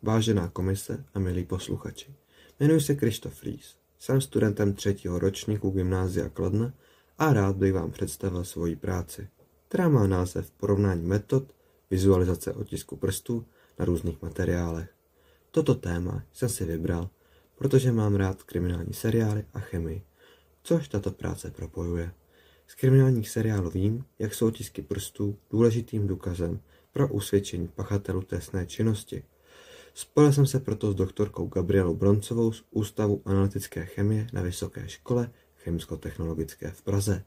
Vážená komise a milí posluchači, jmenuji se Krištof Flís, jsem studentem 3. ročníku Gymnázia Kladna a rád bych vám představil svoji práci, která má název Porovnání metod vizualizace otisku prstů na různých materiálech. Toto téma jsem si vybral, protože mám rád kriminální seriály a chemii, což tato práce propojuje. Z kriminálních seriálů vím, jak jsou otisky prstů důležitým důkazem pro usvědčení pachatelů trestné činnosti. Spojil jsem se proto s doktorkou Gabrielou Broncovou z Ústavu analytické chemie na Vysoké škole chemicko-technologické v Praze,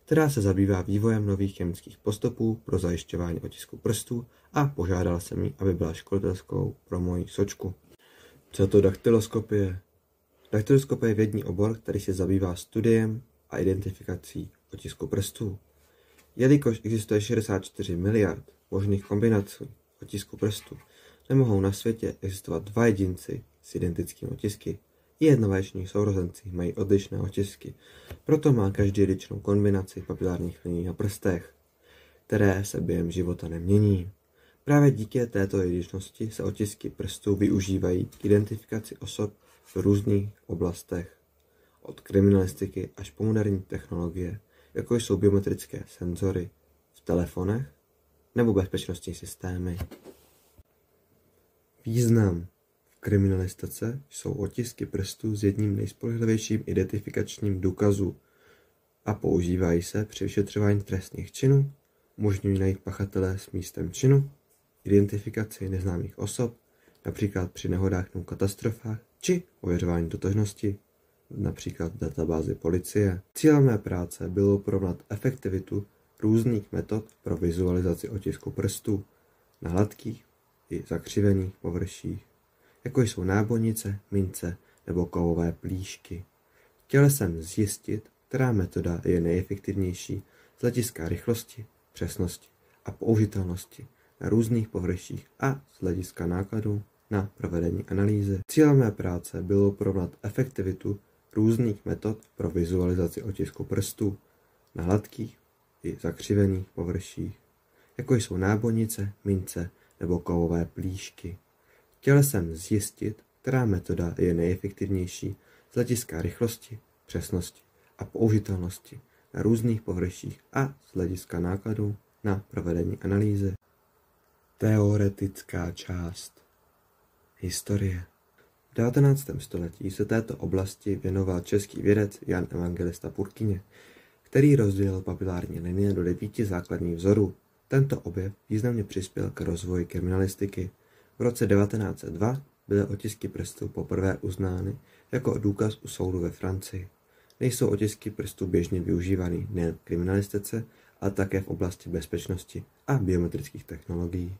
která se zabývá vývojem nových chemických postupů pro zajišťování otisku prstů a požádala jsem ji, aby byla školitelskou pro moji sočku. Co to daktyloskopie? Daktyloskopie je vědní obor, který se zabývá studiem a identifikací otisku prstů. Jelikož existuje 64 miliard možných kombinací otisku prstů, nemohou na světě existovat dva jedinci s identickými otisky. I jednovaječní sourozenci mají odlišné otisky, proto má každý jedinečnou kombinaci papilárních linií na prstech, které se během života nemění. Právě díky této jedinečnosti se otisky prstů využívají k identifikaci osob v různých oblastech, od kriminalistiky až po moderní technologie, jako jsou biometrické senzory v telefonech nebo bezpečnostní systémy. Význam. V kriminalistice jsou otisky prstů s jedním nejspolehlivějším identifikačním důkazu a používají se při vyšetřování trestných činů, umožňují najít pachatele s místem činu, identifikaci neznámých osob, například při nehodách nebo katastrofách, či ověřování totožnosti, například v databázi policie. Cílem mé práce bylo porovnat efektivitu různých metod pro vizualizaci otisku prstů na hladkých i zakřivených površích, jako jsou nábojnice, mince nebo kovové plíšky. Chtěl jsem zjistit, která metoda je nejefektivnější z hlediska rychlosti, přesnosti a použitelnosti na různých površích a z hlediska nákladů na provedení analýzy. Cílem mé práce bylo porovnat efektivitu různých metod pro vizualizaci otisku prstů na hladkých i zakřivených površích, jako jsou nábojnice, mince nebo kovové plíšky. Chtěl jsem zjistit, která metoda je nejefektivnější z hlediska rychlosti, přesnosti a použitelnosti na různých površích a z hlediska nákladů na provedení analýzy. Teoretická část. Historie. V 19. století se této oblasti věnoval český vědec Jan Evangelista Purkyně, který rozdělil papilární linie do 9 základních vzorů. Tento objev významně přispěl k rozvoji kriminalistiky. V roce 1902 byly otisky prstů poprvé uznány jako důkaz u soudu ve Francii. Nejsou otisky prstů běžně využívány nejen v kriminalistice, ale také v oblasti bezpečnosti a biometrických technologií.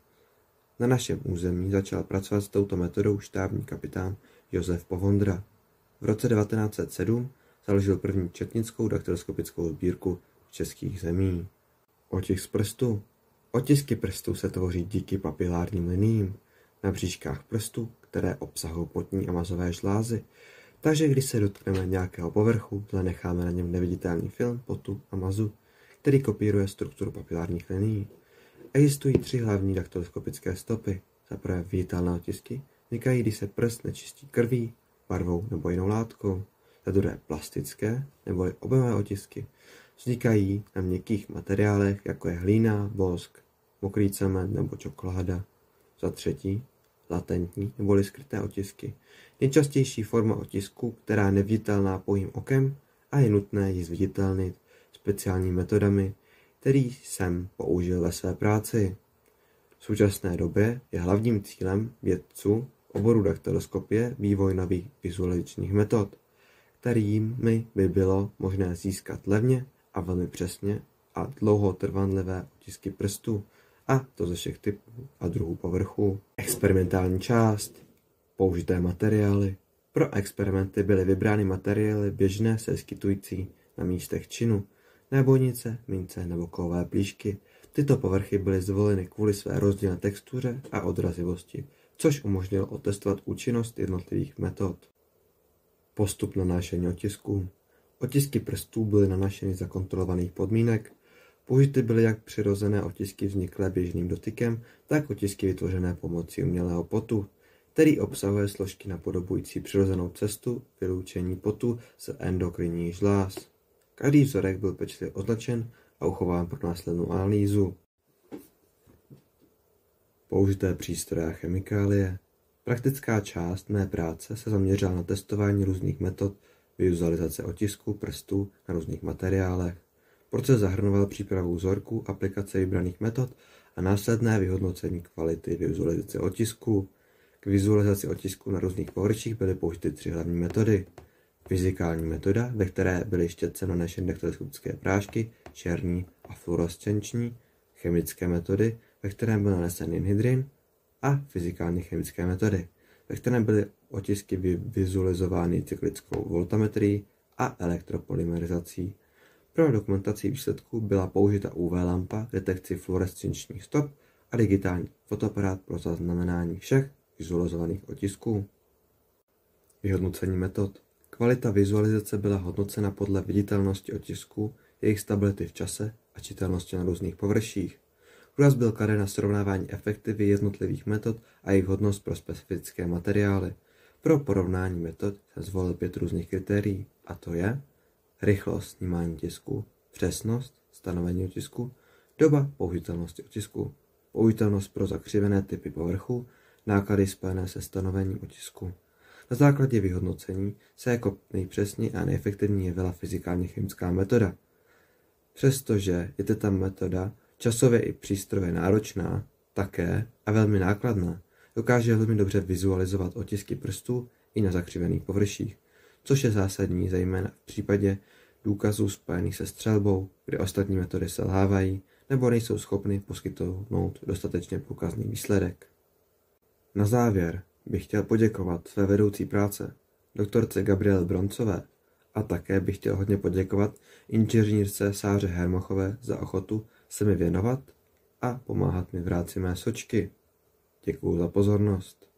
Na našem území začal pracovat s touto metodou štábní kapitán Josef Povondra. V roce 1907 založil první četnickou daktyloskopickou sbírku českých zemí. Otisk prstů. Otisky prstů se tvoří díky papilárním liniím na bříškách prstů, které obsahují potní a mazové žlázy, takže když se dotkneme nějakého povrchu, zanecháme na něm neviditelný film potu a mazu, který kopíruje strukturu papilárních linií. Existují 3 hlavní daktyloskopické stopy. Za prvé viditelné otisky vznikají, když se prst nečistí krví, barvou nebo jinou látkou. Za druhé plastické neboli objemové otisky vznikají na měkkých materiálech, jako je hlína, vosk, mokrý cement nebo čokoláda. Za třetí latentní neboli skryté otisky. Nejčastější forma otisku, která je neviditelná pouhým okem a je nutné ji zviditelnit speciálními metodami, který jsem použil ve své práci. V současné době je hlavním cílem vědců oboru daktyloskopie vývoj nových vizualizačních metod, kterými by bylo možné získat levně a velmi přesně a dlouhotrvanlivé otisky prstů, a to ze všech typů a druhů povrchů. Experimentální část. Použité materiály. Pro experimenty byly vybrány materiály běžné se vyskytující na místech činu, nábojnice, mince nebo kovové plíšky. Tyto povrchy byly zvoleny kvůli své rozdílné textuře a odrazivosti, což umožnilo otestovat účinnost jednotlivých metod. Postup nanášení otisků. Otisky prstů byly nanášeny za kontrolovaných podmínek. Použity byly jak přirozené otisky vzniklé běžným dotykem, tak otisky vytvořené pomocí umělého potu. který obsahuje složky napodobující přirozenou cestu vyloučení potu z endokrinních žláz. Každý vzorek byl pečlivě označen a uchován pro následnou analýzu. Použité přístroje a chemikálie. Praktická část mé práce se zaměřila na testování různých metod vizualizace otisků prstů na různých materiálech. Proces zahrnoval přípravu vzorků, aplikace vybraných metod a následné vyhodnocení kvality vizualizace otisků. K vizualizaci otisků na různých površích byly použity 3 hlavní metody. Fyzikální metoda, ve které byly štětce nanešeny daktyloskopické prášky, černý a fluorescenční, chemické metody, ve kterém byl nanesen inhydrin, a fyzikální chemické metody, ve kterém byly otisky vizualizovány cyklickou voltametrií a elektropolymerizací. Pro dokumentaci výsledků byla použita UV lampa k detekci fluorescenčních stop a digitální fotoaparát pro zaznamenání všech vizualizovaných otisků. Vyhodnocení metod. Kvalita vizualizace byla hodnocena podle viditelnosti otisků, jejich stability v čase a čitelnosti na různých površích. Důraz byl kladen na srovnávání efektivity jednotlivých metod a jejich hodnost pro specifické materiály. Pro porovnání metod se zvolil 5 různých kritérií, a to je rychlost snímání tisku, přesnost stanovení otisku, doba použitelnosti otisku, použitelnost pro zakřivené typy povrchu, náklady spojené se stanovením otisku. Na základě vyhodnocení se jako nejpřesněji a nejefektivněji jevila fyzikálně chemická metoda. Přestože je tato metoda časově i přístrojově náročná, také a velmi nákladná, dokáže velmi dobře vizualizovat otisky prstů i na zakřivených površích, což je zásadní zejména v případě důkazů spojených se střelbou, kde ostatní metody selhávají nebo nejsou schopny poskytnout dostatečně průkazný výsledek. Na závěr bych chtěl poděkovat své vedoucí práce, doktorce Gabriele Broncové, a také bych chtěl hodně poděkovat inženýrce Sáře Hermochové za ochotu se mi věnovat a pomáhat mi v práci mé sočky. Děkuju za pozornost.